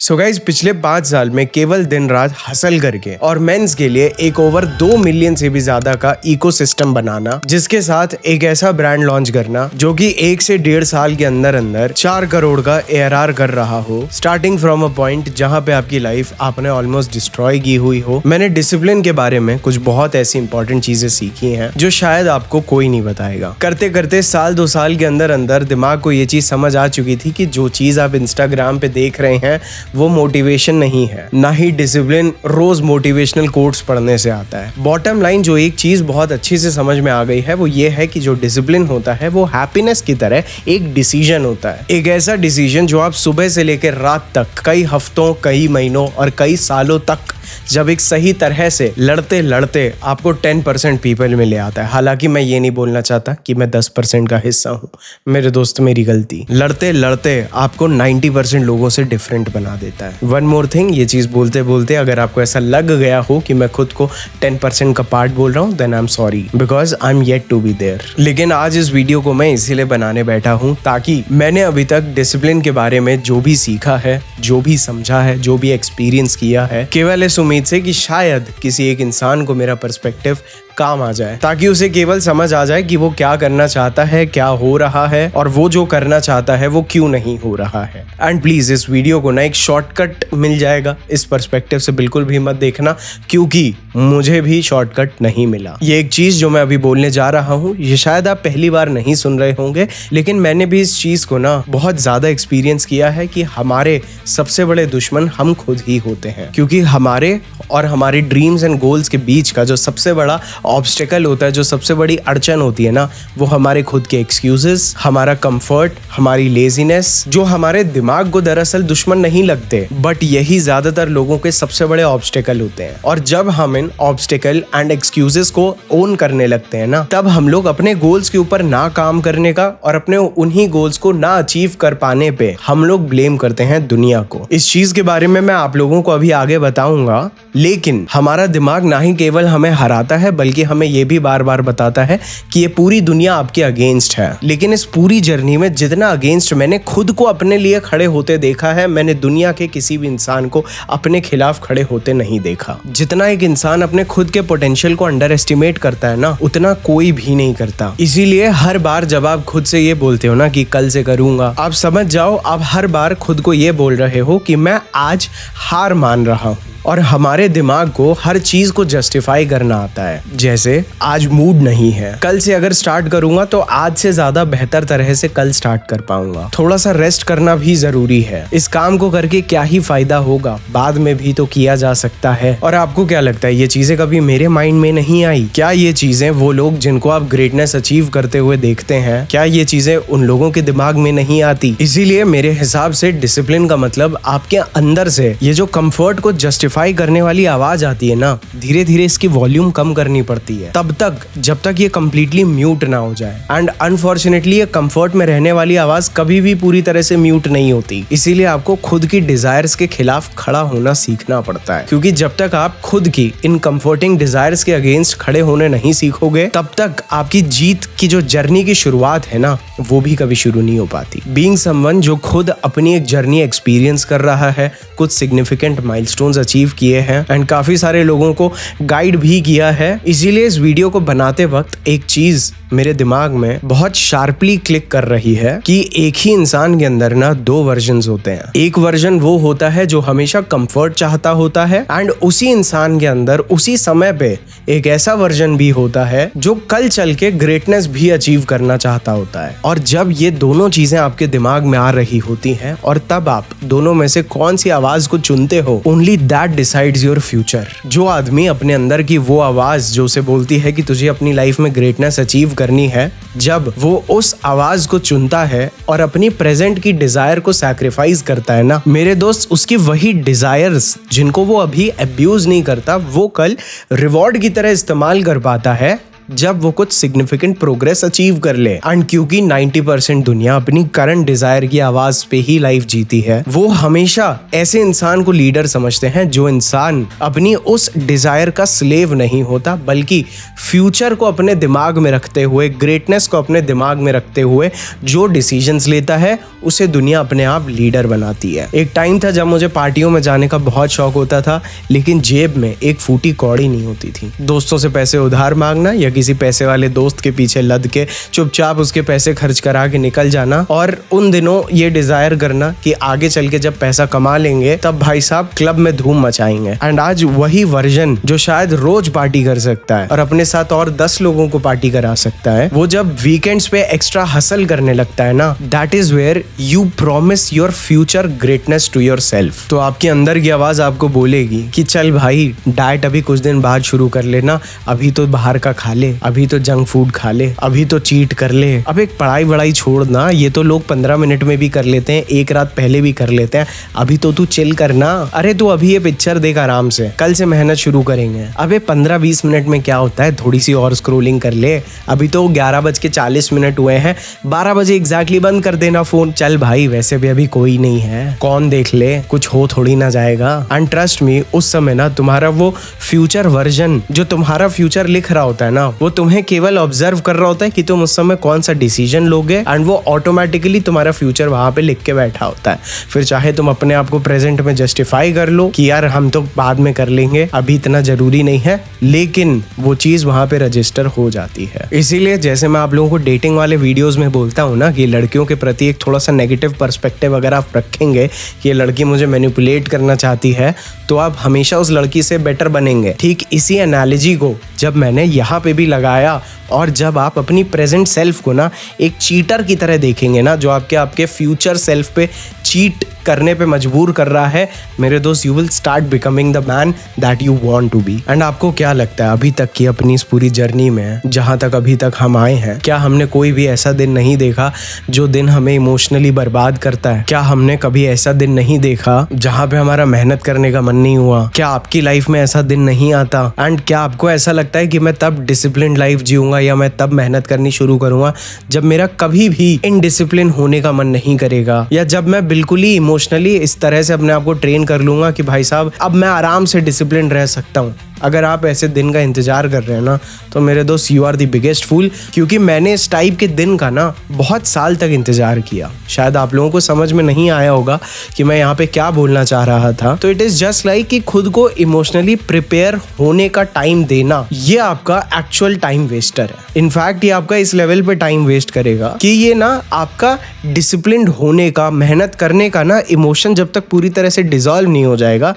So guys पिछले 5 साल में केवल दिन रात हसल करके और मेंस के लिए एक ओवर 2 मिलियन से भी ज्यादा का इकोसिस्टम बनाना, जिसके साथ एक ऐसा ब्रांड लॉन्च करना जो कि 1 से 1.5 साल के अंदर अंदर 4 करोड़ का ARR कर रहा हो, स्टार्टिंग फ्रॉम अ पॉइंट जहां पे आपकी लाइफ आपने ऑलमोस्ट डिस्ट्रॉय की हुई हो। मैंने डिसिप्लिन के बारे में कुछ बहुत ऐसी इंपॉर्टेंट चीजें सीखी हैं जो शायद आपको कोई नहीं बताएगा। करते करते 1-2 साल के अंदर अंदर दिमाग को ये चीज समझ आ चुकी थी कि जो चीज आप इंस्टाग्राम पे देख रहे हैं वो मोटिवेशन नहीं है, ना ही डिसिप्लिन रोज मोटिवेशनल कोट्स पढ़ने से आता है। बॉटम लाइन जो एक चीज बहुत अच्छी से समझ में आ गई है वो ये है कि जो डिसिप्लिन होता है वो हैप्पीनेस की तरह एक डिसीजन होता है। एक ऐसा डिसीजन जो आप सुबह से लेकर रात तक कई हफ्तों, कई महीनों और कई सालों तक जब एक सही तरह से लड़ते लड़ते आपको 10% पीपल में ले आता है। हालांकि मैं ये नहीं बोलना चाहता कि मैं 10% का हिस्सा हूँ, मेरे दोस्त, मेरी गलती। लड़ते लड़ते आपको 90% लोगों से डिफरेंट बना देता है। वन मोर थिंग, ये चीज बोलते बोलते अगर आपको ऐसा लग गया हो कि मैं खुद को 10% का पार्ट बोल रहा हूँ, then I am sorry because I am yet to be there. लेकिन आज इस वीडियो को मैं इसीलिए बनाने बैठा हूँ ताकि मैंने अभी तक डिसिप्लिन के बारे में जो भी सीखा है, जो भी समझा है, जो भी एक्सपीरियंस किया है, केवल इस उम्मीद से कि शायद किसी एक इंसान को मेरा पर्सपेक्टिव काम आ जाए, ताकि उसे केवल समझ आ जाए कि वो क्या करना चाहता है, क्या हो रहा है और वो जो करना चाहता है वो क्यों नहीं हो रहा है। एंड प्लीज इस वीडियो को ना एक शॉर्टकट मिल जाएगा, इस पर्सपेक्टिव से बिल्कुल भी मत देखना, क्योंकि मुझे भी शॉर्टकट नहीं मिला। ये एक चीज जो मैं अभी बोलने जा रहा हूँ ये शायद आप पहली बार नहीं सुन रहे होंगे, लेकिन मैंने भी इस चीज को ना बहुत ज्यादा एक्सपीरियंस किया है कि हमारे सबसे बड़े दुश्मन हम खुद ही होते हैं। क्योंकि हमारे और हमारे ड्रीम्स एंड गोल्स के बीच का जो सबसे बड़ा ऑब्स्टेकल होता है, जो सबसे बड़ी अड़चन होती है ना, वो हमारे खुद के एक्सक्यूजेस, हमारा कंफर्ट, हमारी लेजीनेस, जो हमारे दिमाग को दरअसल दुश्मन नहीं लगते, बट यही ज्यादातर लोगों के सबसे बड़े ऑब्स्टेकल होते हैं। और जब हम इन ऑब्स्टेकल एंड एक्सक्यूजेस को ओन करने लगते हैं ना, तब हम लोग अपने गोल्स के ऊपर ना काम करने का और अपने उन्हीं गोल्स को ना अचीव कर पाने पे हम लोग ब्लेम करते हैं दुनिया को। इस चीज के बारे में मैं आप लोगों को अभी आगे बताऊंगा, लेकिन हमारा दिमाग ना ही केवल हमें हराता है बल्कि हमें ये भी बार बार बताता है कि ये पूरी दुनिया आपके अगेंस्ट है। लेकिन इस पूरी जर्नी में जितना अगेंस्ट मैंने खुद को अपने लिए खड़े होते देखा है, मैंने दुनिया के किसी भी इंसान को अपने खिलाफ खड़े होते नहीं देखा। जितना एक इंसान अपने खुद के पोटेंशियल को अंडर एस्टिमेट करता है ना, उतना कोई भी नहीं करता। इसीलिए हर बार जब आप खुद से ये बोलते हो ना कि कल से करूंगा, आप समझ जाओ आप हर बार खुद को ये बोल रहे हो कि मैं आज हार मान रहा हूं। और हमारे दिमाग को हर चीज को जस्टिफाई करना आता है, जैसे आज मूड नहीं है, कल से अगर स्टार्ट करूंगा तो आज से ज्यादा बेहतर तरह से कल स्टार्ट कर पाऊंगा, थोड़ा सा रेस्ट करना भी जरूरी है, इस काम को करके क्या ही फायदा होगा, बाद में भी तो किया जा सकता है। और आपको क्या लगता है ये चीजें कभी मेरे माइंड में नहीं आई क्या? ये चीजें वो लोग जिनको आप ग्रेटनेस अचीव करते हुए देखते हैं, क्या ये चीजें उन लोगों के दिमाग में नहीं आती? इसीलिए मेरे हिसाब से डिसिप्लिन का मतलब आपके अंदर से ये जो कंफर्ट को जस्टिफाई करने वाली आवाज आती है ना, धीरे धीरे इसकी वॉल्यूम कम करनी पड़ती है, तब तक जब तक ये कंप्लीटली म्यूट ना हो जाए। एंड अनफॉर्चुनेटली ये कंफर्ट में रहने वाली आवाज कभी भी पूरी तरह से म्यूट नहीं होती। इसीलिए आपको खुद की डिजायर्स के खिलाफ खड़ा होना सीखना पड़ता है, क्योंकि जब तक आप खुद की इन कंफर्टिंग डिजायर्स के अगेंस्ट खड़े होने नहीं सीखोगे, तब तक आपकी जीत की जो जर्नी की शुरुआत है ना, वो भी कभी शुरू नहीं हो पाती। बीइंग समवन जो खुद अपनी एक जर्नी एक्सपीरियंस कर रहा है, कुछ सिग्निफिकेंट माइलस्टोन्स अचीव किए हैं एंड काफी सारे लोगों को गाइड भी किया है, इसीलिए इस वीडियो को बनाते वक्त एक चीज मेरे दिमाग में बहुत शार्पली क्लिक कर रही है कि एक ही इंसान के अंदर ना 2 वर्जन्स होते हैं। एक वर्जन वो होता है जो हमेशा कंफर्ट चाहता होता है, एंड उसी इंसान के अंदर उसी समय पे एक ऐसा वर्जन भी होता है जो कल चल के ग्रेटनेस भी अचीव करना चाहता होता है। और जब ये दोनों चीजें आपके दिमाग में आ रही होती हैं और तब आप दोनों में से कौन सी आवाज को चुनते हो, only that decides your future. जो आदमी अपने अंदर की वो आवाज जो उसे बोलती है कि तुझे अपनी लाइफ में ग्रेटनेस अचीव करनी है, जब वो उस आवाज को चुनता है और अपनी प्रेजेंट की डिजायर को सैक्रिफाइस करता है ना, मेरे दोस्त, उसकी वही डिजायर्स जिनको वो अभी अब्यूज नहीं करता, वो कल रिवॉर्ड की तरह इस्तेमाल कर पाता है जब वो कुछ सिग्निफिकेंट प्रोग्रेस अचीव कर ले। एंड क्योंकि 90% दुनिया अपनी करंट डिजायर की आवाज पे ही लाइफ जीती है, वो हमेशा ऐसे इंसान को लीडर समझते हैं जो इंसान अपनी उस डिजायर का स्लेव नहीं होता, बल्कि फ्यूचर को अपने दिमाग में रखते हुए, ग्रेटनेस को अपने दिमाग में रखते हुए जो डिसीजंस लेता है उसे दुनिया अपने आप लीडर बनाती है। एक टाइम था जब मुझे पार्टियों में जाने का बहुत शौक होता था, लेकिन जेब में एक फूटी कौड़ी नहीं होती थी। दोस्तों से पैसे उधार मांगना या किसी पैसे वाले दोस्त के पीछे लद के चुपचाप उसके पैसे खर्च करा के निकल जाना, और उन दिनों ये डिजायर करना कि आगे चल के जब पैसा कमा लेंगे तब भाई साहब क्लब में धूम मचाएंगे। एंड आज वही वर्जन जो शायद रोज पार्टी कर सकता है और अपने साथ और 10 लोगों को पार्टी करा सकता है, वो जब वीकेंड्स पे एक्स्ट्रा हसल करने लगता है ना, that is where you promise your future greatness to your self. तो आपके अंदर की आवाज आपको बोलेगी कि चल भाई डाइट अभी कुछ दिन बाद शुरू कर लेना, अभी तो बाहर का खा ले, अभी तो जंक फूड खा ले, अभी तो चीट कर ले, अब एक पढ़ाई वढ़ाई छोड़ना, ये तो लोग 15 मिनट में भी कर लेते हैं, एक रात पहले भी कर लेते हैं, अभी तो तू चिल करना, अरे तू अभी ये पिक्चर देख आराम से, कल से मेहनत शुरू करेंगे, अबे 15-20 मिनट में क्या होता है, थोड़ी सी और स्क्रोलिंग कर ले, अभी तो 11:40 हुए हैं, 12 बजे एग्जैक्टली बंद कर देना फोन, चल भाई वैसे भी अभी कोई नहीं है, कौन देख ले, कुछ हो थोड़ी ना जाएगा। एंड ट्रस्ट मी, उस समय ना तुम्हारा वो फ्यूचर वर्जन जो तुम्हारा फ्यूचर लिख रहा होता है ना, वो तुम्हें केवल ऑब्जर्व कर रहा होता है कि तुम उस समय कौन सा डिसीजन लोगे, एंड वो ऑटोमेटिकली तुम्हारा फ्यूचर वहां पे लिख के बैठा होता है। फिर चाहे तुम अपने आप को प्रेजेंट में जस्टिफाई कर लो कि यार हम तो बाद में कर लेंगे, अभी इतना जरूरी नहीं है, लेकिन वो चीज वहां पे रजिस्टर हो जाती है। इसीलिए जैसे मैं आप लोगों को डेटिंग वाले वीडियोस में बोलता हूँ ना कि लड़कियों के प्रति एक थोड़ा सा नेगेटिव पर्सपेक्टिव अगर आप रखेंगे कि ये लड़की मुझे मैनिपुलेट करना चाहती है, तो आप हमेशा उस लड़की से बेटर बनेंगे। ठीक इसी एनालॉजी को जब मैंने यहाँ पे भी लगाया, और जब आप अपनी प्रेजेंट सेल्फ को ना एक चीटर की तरह देखेंगे ना, जो आपके फ्यूचर सेल्फ पे चीट करने पे मजबूर कर रहा है, मेरे दोस्त, you will start becoming the man that you want to be. And आपको क्या लगता है अभी तक की अपनी इस पूरी जर्नी में, जहां तक अभी तक हम आए हैं, क्या हमने कोई भी ऐसा दिन नहीं देखा जो दिन हमें इमोशनली बर्बाद करता है? क्या हमने कभी ऐसा दिन नहीं देखा जहां पे हमारा मेहनत करने का मन नहीं हुआ? क्या आपकी लाइफ में ऐसा दिन नहीं आता? एंड क्या आपको ऐसा लगता है कि मैं तब डिसिप्लिन लाइफ जीऊंगा या मैं तब मेहनत करनी शुरू करूंगा जब मेरा कभी भी इनडिसिप्लिन होने का मन नहीं करेगा, या जब मैं बिल्कुल ही इमोशनली इस तरह से अपने आप को ट्रेन कर लूंगा कि भाई साहब अब मैं आराम से डिसिप्लिन रह सकता हूँ? अगर आप ऐसे दिन का इंतजार कर रहे हैं ना, तो मेरे दोस्त यू आर द बिगेस्ट फूल, क्योंकि मैंने इस टाइप के दिन का ना बहुत साल तक इंतजार किया। शायद आप लोगों को समझ में नहीं आया होगा कि मैं यहाँ पे क्या बोलना चाह रहा था। तो इट इज जस्ट लाइक कि खुद को इमोशनली प्रिपेयर होने का टाइम देना, ये आपका एक्चुअल टाइम वेस्टर है। इनफैक्ट ये आपका इस लेवल पे टाइम वेस्ट करेगा कि ये ना आपका डिसिप्लिन्ड होने का, मेहनत करने का ना इमोशन जब तक पूरी तरह से डिसॉल्व नहीं हो जाएगा,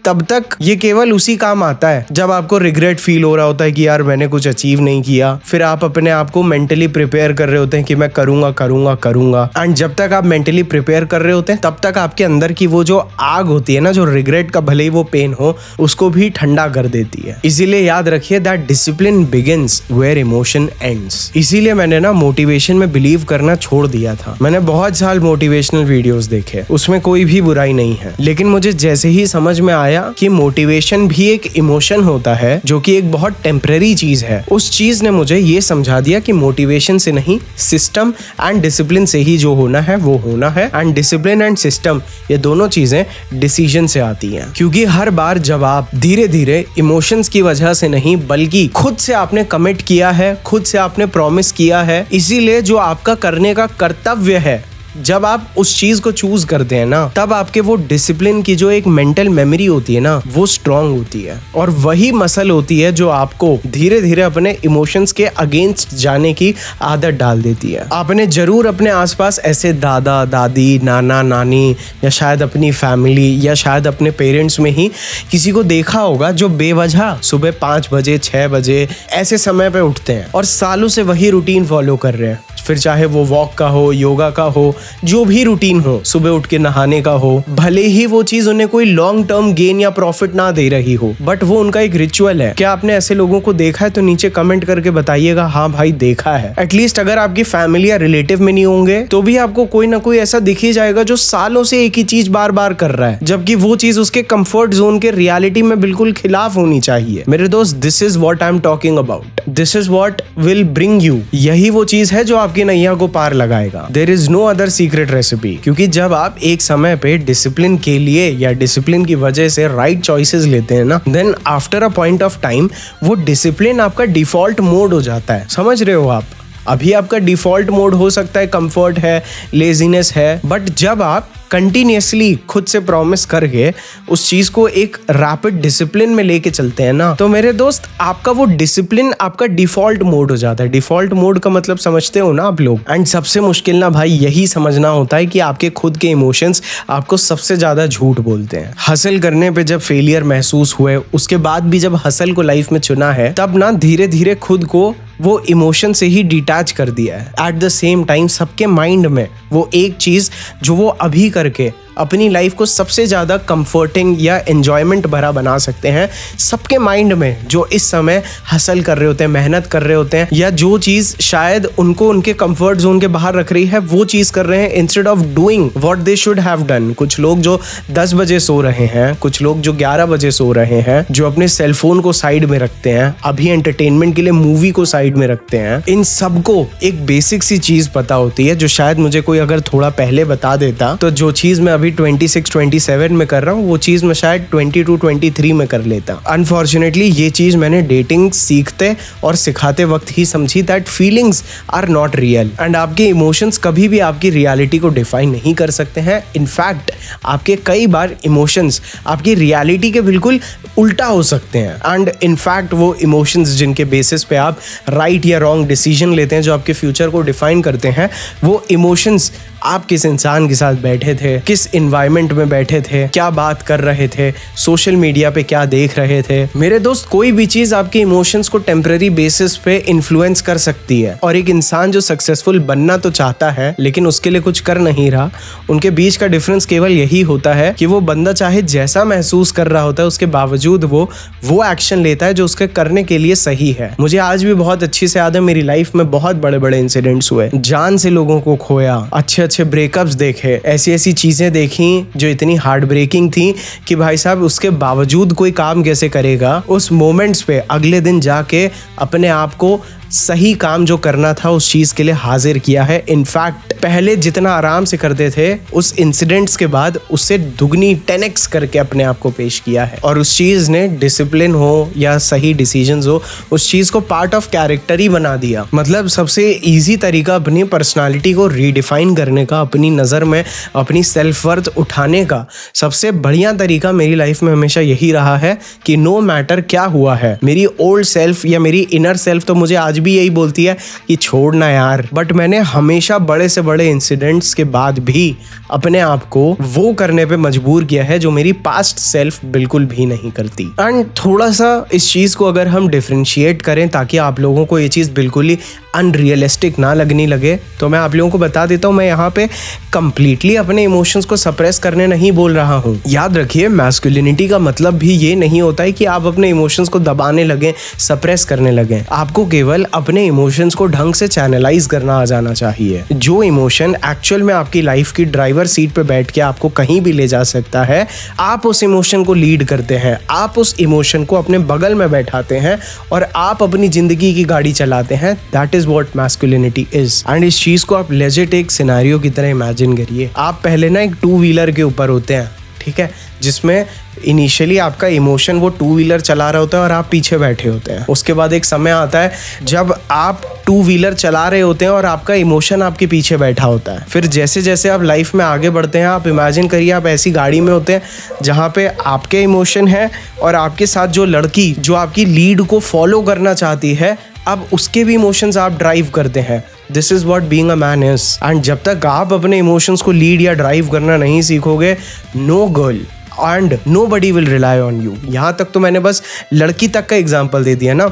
तब तक ये केवल उसी काम आता है जब आपको रिग्रेट फील हो रहा होता है कि यार मैंने कुछ अचीव नहीं किया। फिर आप अपने आप को मेंटली प्रिपेयर कर रहे होते हैं कि मैं करूंगा करूंगा करूंगा, एंड जब तक आप मेंटली प्रिपेयर कर रहे होते हैं तब तक आपके अंदर की वो जो आग होती है ना, जो रिग्रेट का भले ही वो पेन हो, उसको भी ठंडा कर देती है। इसीलिए याद रखिए that discipline begins where emotion ends. इसीलिए मैंने ना मोटिवेशन में बिलीव करना छोड़ दिया था। मैंने बहुत साल मोटिवेशनल वीडियोस देखे, उसमें कोई भी बुराई नहीं है, लेकिन मुझे जैसे ही समझ में आया कि मोटिवेशन भी एक इमोशन होता है जो कि एक बहुत टेम्पररी चीज है, उस चीज ने मुझे ये समझा दिया कि मोटिवेशन से नहीं, सिस्टम एंड डिसिप्लिन से ही जो होना है वो होना है। एंड डिसिप्लिन एंड सिस्टम, ये दोनों चीजें डिसीजन से आती हैं, क्योंकि हर बार जब आप धीरे धीरे इमोशंस की वजह से नहीं बल्कि खुद से आपने कमिट किया है, खुद से आपने प्रॉमिस किया है, इसीलिए जो आपका करने का कर्तव्य है, जब आप उस चीज को चूज करते हैं ना, तब आपके वो डिसिप्लिन की जो एक मेंटल मेमोरी होती है ना, वो स्ट्रांग होती है, और वही मसल होती है जो आपको धीरे धीरे अपने इमोशंस के अगेंस्ट जाने की आदत डाल देती है। आपने जरूर अपने आसपास ऐसे दादा दादी, नाना नानी, या शायद अपनी फैमिली, या शायद अपने पेरेंट्स में ही किसी को देखा होगा जो बेवजह सुबह 5 बजे 6 बजे ऐसे समय पे उठते हैं और सालों से वही रूटीन फॉलो कर रहे हैं। फिर चाहे वो वॉक का हो, योगा का हो, जो भी रूटीन हो, सुबह उठ के नहाने का हो, भले ही वो चीज उन्हें कोई लॉन्ग टर्म गेन या प्रॉफिट ना दे रही हो, बट वो उनका एक रिचुअल है। क्या आपने ऐसे लोगों को देखा है? तो नीचे कमेंट करके बताइएगा, हाँ भाई देखा है। एटलीस्ट अगर आपकी फैमिली या रिलेटिव में नहीं होंगे तो भी आपको कोई ना कोई ऐसा दिख ही जाएगा जो सालों से एक ही चीज बार बार कर रहा है, जबकि वो चीज उसके कंफर्ट जोन के रियलिटी में बिल्कुल खिलाफ होनी चाहिए। मेरे दोस्त, this is what I am talking about, this is what will bring you, यही वो चीज है जो आपकी नैया को पार लगाएगा। There is no other secret recipe, क्योंकि जब आप एक समय पे डिसिप्लिन के लिए या डिसिप्लिन की वजह से राइट चॉइसेस लेते हैं ना, then after a point of time वो डिसिप्लिन आपका डिफॉल्ट मोड हो जाता है। समझ रहे हो आप? अभी आपका डिफॉल्ट मोड हो सकता है कंफर्ट है, लेजीनेस है, बट जब आप कंटिन्यूसली खुद से प्रॉमिस करके उस चीज को एक रैपिड डिसिप्लिन में लेके चलते हैं ना, तो मेरे दोस्त आपका वो डिसिप्लिन आपका डिफॉल्ट मोड हो जाता है। डिफॉल्ट मोड का मतलब समझते हो ना आप लोग। एंड सबसे मुश्किल ना भाई यही समझना होता है कि आपके खुद के इमोशंस आपको सबसे ज्यादा झूठ बोलते हैं। हसल करने पे जब फेलियर महसूस हुए, उसके बाद भी जब हसल को लाइफ में चुना है, तब ना धीरे धीरे खुद को वो इमोशन से ही डिटैच कर दिया है। एट द सेम टाइम सबके माइंड में वो एक चीज जो वो अभी करके अपनी लाइफ को सबसे ज़्यादा कंफर्टिंग या एंजॉयमेंट भरा बना सकते हैं, सबके माइंड में जो इस समय हसल कर रहे होते हैं, मेहनत कर रहे होते हैं, या जो चीज़ शायद उनको उनके कंफर्ट जोन के बाहर रख रही है वो चीज़ कर रहे हैं instead of doing what they should have done. कुछ लोग जो 10 बजे सो रहे हैं, कुछ लोग जो 11 बजे सो रहे हैं, जो अपने सेलफोन को साइड में रखते हैं, अभी एंटरटेनमेंट के लिए मूवी को साइड में रखते हैं, इन सबको एक बेसिक सी चीज़ पता होती है जो शायद मुझे कोई अगर थोड़ा पहले बता देता तो जो चीज़ मैं अभी 26-27 में कर रहा हूँ वो चीज मैं शायद 22-23 में कर लेता। अनफॉर्चुनेटली ये चीज मैंने डेटिंग सीखते और सिखाते वक्त ही समझी that feelings are not real and आपके इमोशंस कभी भी आपकी रियलिटी को डिफाइन नहीं कर सकते हैं। इनफैक्ट आपके कई बार इमोशंस आपकी रियलिटी के बिल्कुल उल्टा हो सकते हैं। एंड इनफैक्ट वो इमोशंस जिनके बेसिस पे आप राइट या रॉन्ग डिसीजन लेते हैं, जो आपके फ्यूचर को डिफाइन करते हैं, वो इमोशंस आप किस इंसान के साथ बैठे थे, किस एनवायरनमेंट में बैठे थे, क्या बात कर रहे थे, सोशल मीडिया पे क्या देख रहे थे। मेरे दोस्त कोई भी चीज आपके इमोशंस को टेम्पररी बेसिस पे इन्फ्लुएंस कर सकती है। और एक इंसान जो सक्सेसफुल बनना तो चाहता है लेकिन उसके लिए कुछ कर नहीं रहा, उनके बीच का डिफरेंस केवल यही होता है कि वो बंदा चाहे जैसा महसूस कर रहा होता है उसके बावजूद वो एक्शन लेता है जो उसके करने के लिए सही है। मुझे आज भी बहुत अच्छी से याद है, मेरी लाइफ में बहुत बड़े बड़े इंसिडेंट्स हुए, जान से लोगों को खोया, अच्छे ब्रेकअप्स देखे, ऐसी चीजें देखी जो इतनी हार्ट ब्रेकिंग थी कि भाई साहब उसके बावजूद कोई काम कैसे करेगा, उस मोमेंट्स पे अगले दिन जाके अपने आप को सही काम जो करना था उस चीज के लिए हाजिर किया है। इनफैक्ट पहले जितना आराम से करते थे उस इंसिडेंट्स के बाद उससे दुगनी 10x करके अपने आप को पेश किया है। और उस चीज ने डिसिप्लिन हो या सही डिसीजंस हो, उस चीज को पार्ट ऑफ कैरेक्टर ही बना दिया। मतलब सबसे इजी तरीका अपनी पर्सनालिटी को रीडिफाइन करने का, अपनी नजर में अपनी सेल्फ वर्थ उठाने का सबसे बढ़िया तरीका मेरी लाइफ में हमेशा यही रहा है कि नो मैटर क्या हुआ है, मेरी ओल्ड सेल्फ या मेरी इनर सेल्फ तो मुझे आज भी यही बोलती है कि छोड़ना यार, बट मैंने हमेशा बड़े से बड़े इंसिडेंट्स के बाद भी अपने आप को वो करने पे मजबूर किया है जो मेरी पास्ट सेल्फ बिल्कुल भी नहीं करती। एंड थोड़ा सा इस चीज को अगर हम डिफरेंशिएट करें ताकि आप लोगों को ये चीज बिल्कुल ही अनरियलिस्टिक ना लगने लगे, तो मैं आप लोगों को बता देता हूँ, मैं यहाँ पे कंप्लीटली अपने इमोशंस को सप्रेस करने नहीं बोल रहा हूँ। याद रखिए, मैस्कुलिनिटी का मतलब भी ये नहीं होता है कि आप अपने इमोशंस को दबाने लगे, सप्रेस करने लगे। आपको केवल अपने इमोशंस को ढंग से चैनलाइज करना आ जाना चाहिए। जो इमोशन एक्चुअल में आपकी लाइफ की ड्राइवर सीट पे बैठ के आपको कहीं भी ले जा सकता है, आप उस इमोशन को लीड करते हैं, आप उस इमोशन को अपने बगल में बैठाते हैं और आप अपनी जिंदगी की गाड़ी चलाते हैं। That is what masculinity is. And इस चीज को आप लेजिट एक सिनेरियो की तरह इमेजिन करिए। आप पहले ना एक 2 व्हीलर के ऊपर होते हैं, ठीक है, जिसमें इनिशियली आपका इमोशन वो 2 व्हीलर चला रहा होता है और आप पीछे बैठे होते हैं। उसके बाद एक समय आता है जब आप 2 व्हीलर चला रहे होते हैं और आपका इमोशन आपके पीछे बैठा होता है। फिर जैसे जैसे आप लाइफ में आगे बढ़ते हैं, आप इमेजिन करिए आप ऐसी गाड़ी में होते हैं जहाँ पे आपके इमोशन है और आपके साथ जो लड़की जो आपकी लीड को फॉलो करना चाहती है, अब उसके भी इमोशंस आप ड्राइव करते हैं। This is what being a man is. And जब तक आप अपने इमोशंस को लीड या ड्राइव करना नहीं सीखोगे, no girl and nobody will rely on you. यहाँ तक तो मैंने बस लड़की तक का एग्जाम्पल दे दिया ना।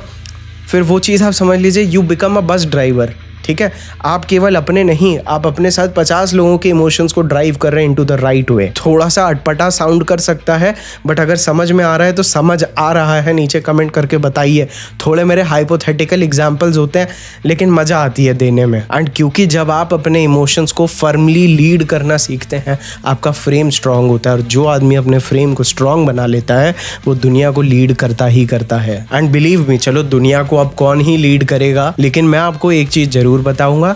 फिर वो चीज़ आप समझ लीजिए, you become a bus driver, ठीक है। आप केवल अपने नहीं, आप अपने साथ 50 लोगों के इमोशंस को ड्राइव कर रहे हैं इनटू द राइट वे। थोड़ा सा अटपटा साउंड कर सकता है, बट अगर समझ में आ रहा है तो समझ आ रहा है, नीचे कमेंट करके बताइए। थोड़े मेरे हाइपोथेटिकल एग्जांपल्स होते हैं लेकिन मज़ा आती है देने में। एंड क्योंकि जब आप अपने इमोशंस को फर्मली लीड करना सीखते हैं, आपका फ्रेम स्ट्रांग होता है, और जो आदमी अपने फ्रेम को स्ट्रांग बना लेता है वो दुनिया को लीड करता ही करता है। एंड बिलीव मी, चलो दुनिया को अब कौन ही लीड करेगा, लेकिन मैं आपको एक चीज़ जरूर बताऊंगा,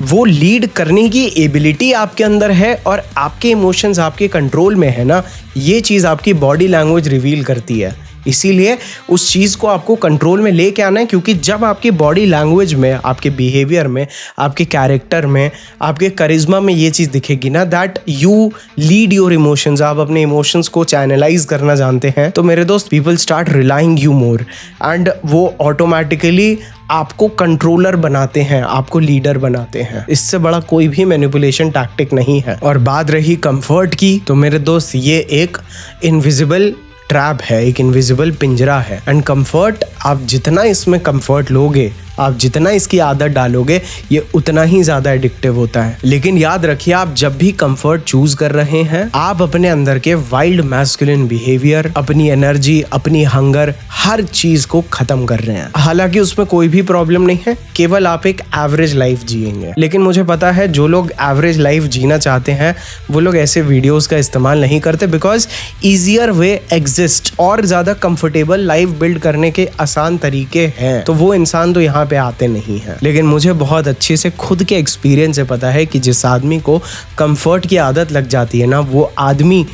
वो लीड करने की एबिलिटी आपके अंदर है और आपके इमोशंस आपके कंट्रोल में है ना। ये चीज़ आपकी बॉडी लैंग्वेज रिवील करती है इसीलिए उस चीज़ को आपको कंट्रोल में लेके आना है, क्योंकि जब आपकी बॉडी लैंग्वेज में, आपके बिहेवियर में, आपके कैरेक्टर में, आपके करिश्मा में ये चीज़ दिखेगी ना, that you lead your emotions, आप अपने इमोशंस को चैनलाइज करना जानते हैं, तो मेरे दोस्त people start relying you more and वो ऑटोमेटिकली आपको कंट्रोलर बनाते हैं, आपको लीडर बनाते हैं। इससे बड़ा कोई भी मैनिपुलेशन टैक्टिक नहीं है। और बात रही कंफर्ट की, तो मेरे दोस्त ये एक इनविजिबल ट्रैप है, एक इनविजिबल पिंजरा है। एंड कंफर्ट, आप जितना इसमें कंफर्ट लोगे, आप जितना इसकी आदत डालोगे, ये उतना ही ज़्यादा एडिक्टिव होता है। लेकिन याद रखिए, आप जब भी कंफर्ट चूज कर रहे हैं, आप अपने अंदर के वाइल्ड मैस्कुलिन बिहेवियर, अपनी एनर्जी, अपनी हंगर, हर चीज को खत्म कर रहे हैं। हालांकि उसमें कोई भी प्रॉब्लम नहीं है, केवल आप एक एवरेज लाइफ जिएंगे। लेकिन मुझे पता है जो लोग एवरेज लाइफ जीना चाहते हैं वो लोग ऐसे वीडियोस का इस्तेमाल नहीं करते, बिकॉज ईजियर वे एग्जिस्ट। और ज्यादा कंफर्टेबल लाइफ बिल्ड करने के आसान तरीके हैं, तो वो इंसान तो यहाँ पे आते नहीं हैं। लेकिन मुझे बहुत अच्छे से खुद के एक्सपीरियंस से पता है कि जिस आदमी को कंफर्ट की आदत लग जाती है ना, वो आदमी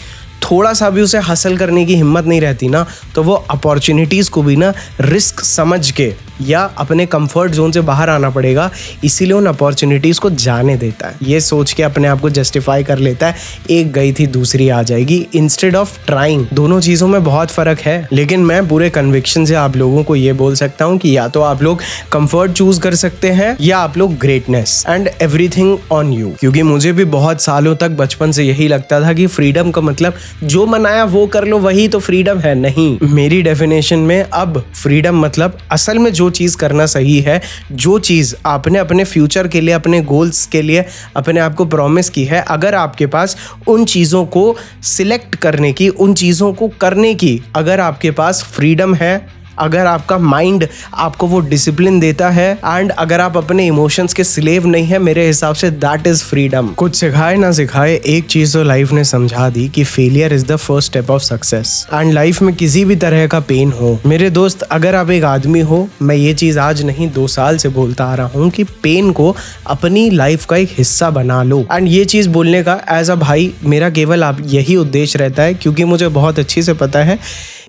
थोड़ा सा भी उसे हासिल करने की हिम्मत नहीं रहती ना, तो वो अपॉर्चुनिटीज़ को भी ना रिस्क समझ के या अपने कंफर्ट जोन से बाहर आना पड़ेगा, इसीलिए उन अपॉर्चुनिटीज़ को जाने देता है। ये सोच के अपने आप को जस्टिफाई कर लेता है, एक गई थी दूसरी आ जाएगी, इंस्टेड ऑफ ट्राइंग। दोनों चीज़ों में बहुत फ़र्क है। लेकिन मैं पूरे कन्विक्शन से आप लोगों को ये बोल सकता हूँ कि या तो आप लोग कंफर्ट चूज कर सकते हैं या आप लोग greatness, and everything on you. क्योंकि मुझे भी बहुत सालों तक बचपन से यही लगता था कि फ्रीडम का मतलब जो मनाया वो कर लो, वही तो फ्रीडम है। नहीं, मेरी डेफिनेशन में अब फ्रीडम मतलब असल में जो चीज करना सही है, जो चीज आपने अपने फ्यूचर के लिए, अपने गोल्स के लिए अपने आप को प्रॉमिस की है, अगर आपके पास उन चीजों को सिलेक्ट करने की, उन चीजों को करने की अगर आपके पास फ्रीडम है, अगर आपका माइंड आपको वो डिसिप्लिन देता है, एंड अगर आप अपने इमोशंस के स्लेव नहीं है, मेरे हिसाब से दैट इज फ्रीडम। कुछ सिखाए ना सिखाए, एक चीज तो लाइफ ने समझा दी कि failure is the first step of success. And life में किसी भी तरह का पेन हो, मेरे दोस्त, अगर आप एक आदमी हो, मैं ये चीज आज नहीं 2 साल से बोलता आ रहा हूँ कि पेन को अपनी लाइफ का एक हिस्सा बना लो। एंड ये चीज बोलने का एज अ भाई मेरा केवल आप यही उद्देश्य रहता है, क्योंकि मुझे बहुत अच्छी से पता है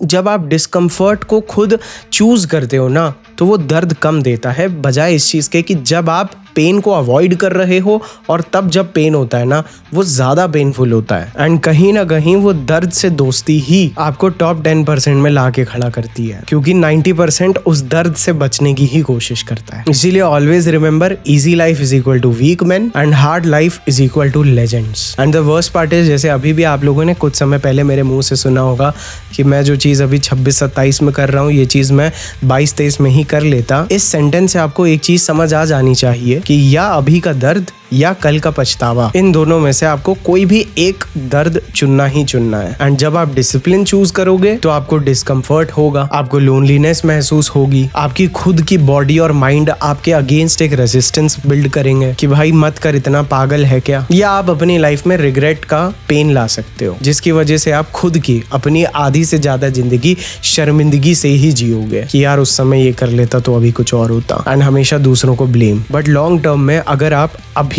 जब आप डिस्कम्फर्ट को खुद चूज करते हो ना, तो वो दर्द कम देता है, बजाय इस चीज़ के कि जब आप पेन को अवॉइड कर रहे हो और तब जब पेन होता है ना, वो ज़्यादा पेनफुल होता है। एंड कहीं ना कहीं वो दर्द से दोस्ती ही आपको टॉप 10% में ला के खड़ा करती है, क्योंकि 90% उस दर्द से बचने की ही कोशिश करता है। इसीलिए always remember, easy life is equal to weak man and hard life is equal to legends. And the worst part is, जैसे अभी भी आप लोगों ने कुछ समय पहले मेरे मुंह से सुना होगा कि मैं जो चीज़ अभी 26-27 में कर रहा हूँ, ये चीज़ मैं 22-23 में ही कर लेता। इस सेंटेंस से आपको एक चीज़ समझ आ जानी चाहिए कि या अभी का दर्द या कल का पछतावा, इन दोनों में से आपको कोई भी एक दर्द चुनना ही चुनना है। एंड जब आप डिसिप्लिन चूज करोगे तो आपको डिस्कम्फर्ट होगा, आपको लोनलीनेस महसूस होगी, आपकी खुद की बॉडी और माइंड आपके अगेंस्ट एक रेजिस्टेंस बिल्ड करेंगे कि भाई मत कर, इतना पागल है क्या। या आप अपनी लाइफ में रिग्रेट का पेन ला सकते हो, जिसकी वजह से आप खुद की अपनी आधी से ज्यादा जिंदगी शर्मिंदगी से ही जियोगे कि यार उस समय ये कर लेता तो अभी कुछ और होता, एंड हमेशा दूसरों को ब्लेम। बट लॉन्ग टर्म में अगर आप अभी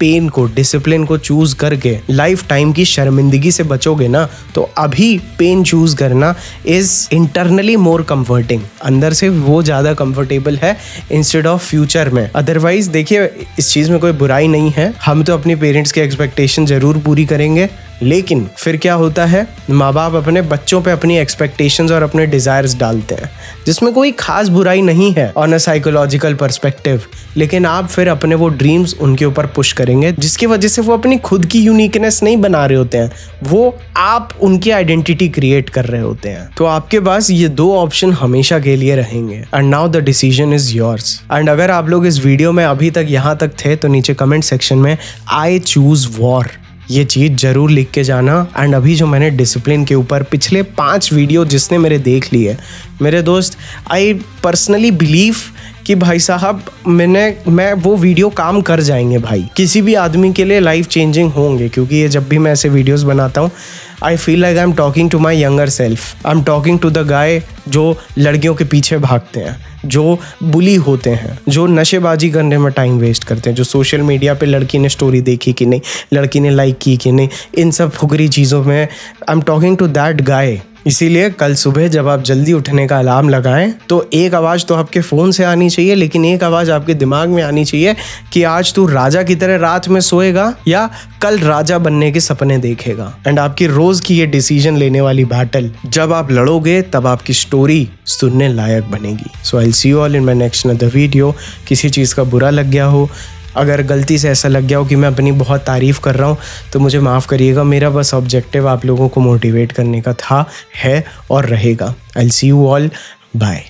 पेन को, डिसिप्लिन को चूज करके लाइफ टाइम की शर्मिंदगी से बचोगे ना, तो अभी पेन चूज करना इज इंटरनली मोर कंफर्टिंग, अंदर से वो ज्यादा कंफर्टेबल है इंस्टेड ऑफ फ्यूचर में। अदरवाइज देखिए, इस चीज में कोई बुराई नहीं है, हम तो अपने पेरेंट्स की एक्सपेक्टेशन जरूर पूरी करेंगे, लेकिन फिर क्या होता है, माँ बाप अपने बच्चों पे अपनी एक्सपेक्टेशंस और अपने डिजायर्स डालते हैं, जिसमें कोई खास बुराई नहीं है ऑन अ साइकोलॉजिकल पर्सपेक्टिव। लेकिन आप फिर अपने वो ड्रीम्स उनके ऊपर पुश करेंगे, जिसकी वजह से वो अपनी खुद की यूनिकनेस नहीं बना रहे होते हैं, वो आप उनकी आइडेंटिटी क्रिएट कर रहे होते हैं। तो आपके पास ये 2 ऑप्शन हमेशा के लिए रहेंगे, and now the decision is yours. And अगर आप लोग इस वीडियो में अभी तक यहाँ तक थे तो नीचे कमेंट सेक्शन में आई चूज वॉर ये चीज़ जरूर लिख के जाना। एंड अभी जो मैंने डिसिप्लिन के ऊपर पिछले 5 वीडियो जिसने मेरे देख लिए, मेरे दोस्त, आई पर्सनली बिलीव कि भाई साहब मैं वो वीडियो काम कर जाएंगे भाई, किसी भी आदमी के लिए लाइफ चेंजिंग होंगे। क्योंकि ये जब भी मैं ऐसे वीडियोस बनाता हूँ, I feel like I am talking to my younger self, I am talking to the guy जो लड़कियों के पीछे भागते हैं, जो बुली होते हैं, जो नशेबाजी करने में टाइम वेस्ट करते हैं, जो सोशल मीडिया पे लड़की ने स्टोरी देखी कि नहीं, लड़की ने लाइक की कि नहीं, इन सब फुकरी चीज़ों में I am talking to that guy इसीलिए कल सुबह जब आप जल्दी उठने का अलार्म लगाएं तो एक आवाज़ तो आपके फ़ोन से आनी चाहिए, लेकिन एक आवाज़ आपके दिमाग में आनी चाहिए कि आज तू राजा की तरह रात में सोएगा या कल राजा बनने के सपने देखेगा। एंड आपकी रोज़ की ये डिसीजन लेने वाली बैटल जब आप लड़ोगे तब आपकी स्टोरी सुनने लायक बनेगी। So I will see you all in my next another video. किसी चीज़ का बुरा लग गया हो, अगर गलती से ऐसा लग गया हो कि मैं अपनी बहुत तारीफ़ कर रहा हूँ तो मुझे माफ़ करिएगा। मेरा बस ऑब्जेक्टिव आप लोगों को मोटिवेट करने का था, है और रहेगा। I will see you all, bye.